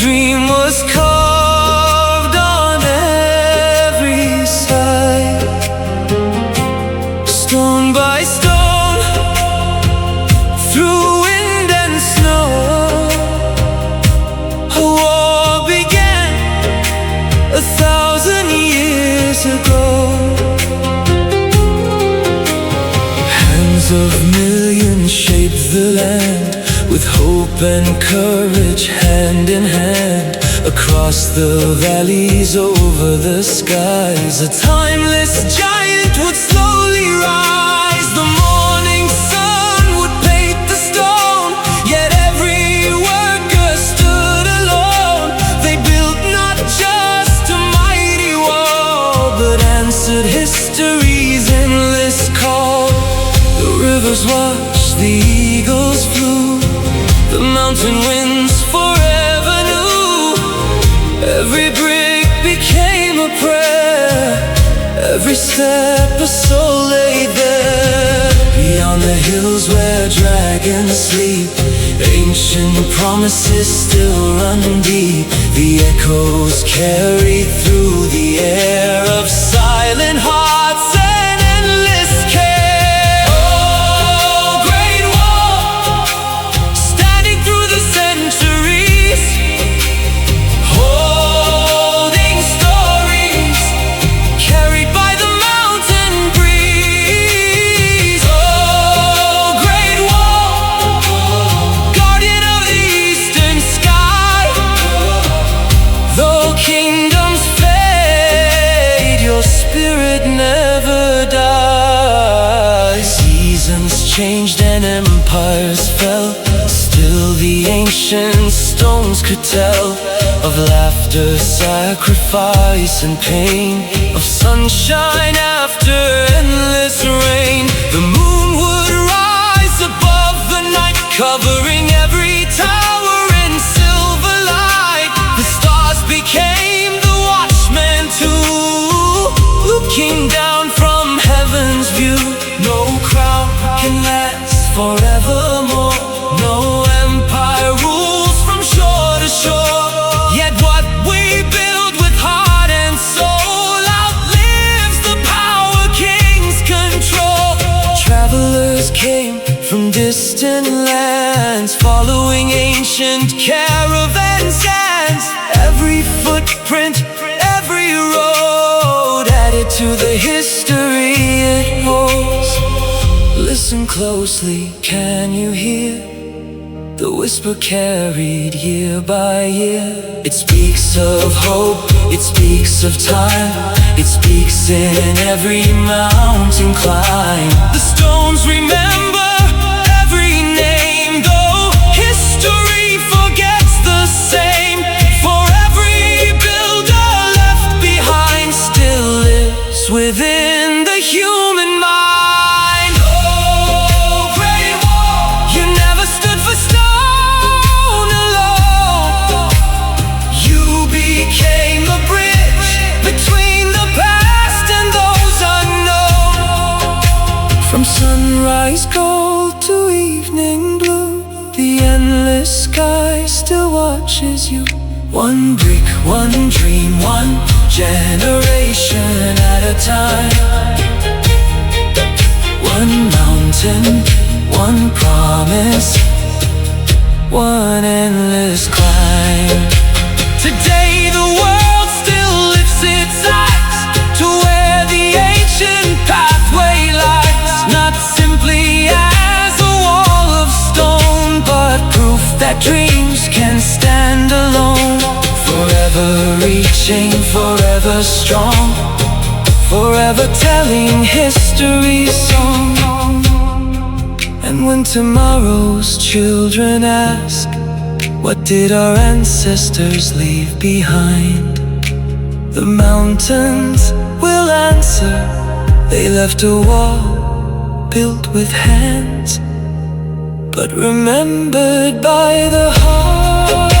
dream was carved on every side, stone by stone, through wind and snow. A war began 1,000 years ago. Hands of millions shaped the land, with hope and courage hand in hand. Across the valleys, over the skies, a timeless giant would slowly rise. The morning sun would paint the stone, yet every worker stood alone. They built not just a mighty wall, but answered history's endless call. The rivers watched, the eagles flew, the mountain winds forever knew. Every brick became a prayer, every step a soul laid there. Beyond the hills where dragons sleep, ancient promises still run deep. The echoes carry through the air of silent hearts and endless care. Oh, great wall, standing through the centuries, holding stories carried by the mountain breeze. Oh, great wall, guardian of the eastern sky. Though kingdoms fade, your spirit never dies. Seasons changed and empires fell, still the ancient stones could tell of laughter, sacrifice and pain, of sunshine after endless rain. The moon would rise above the night, covering every tower in silver light. The stars became the watchmen too, looking down from heaven's view. No crown can last forevermore, no empire rules from shore to shore. Yet what we build with heart and soul outlives the power kings control. Travelers came from distant lands, following ancient caravan sands. Every footprint, every road added to the history it holds. Listen closely, can you hear the whisper carried year by year? It speaks of hope, it speaks of time, it speaks in every mountain climb. The stones remember every name, though history forgets the same. For every builder left behind still lives within the human mind. Oh, great wall, you never stood for stone alone. You became a bridge between the past and those unknown. From sunrise gold to evening blue, the endless sky still watches you. One brick, one dream, one generation at a time. One mountain, one promise, one endless climb. Today the world still lifts its eyes to where the ancient pathway lies, not simply as a wall of stone, but proof that dreams can stand alone. Forever reaching, forever strong, forever telling history's song. And when tomorrow's children ask, what did our ancestors leave behind? The mountains will answer, they left a wall built with hands, but remembered by the heart.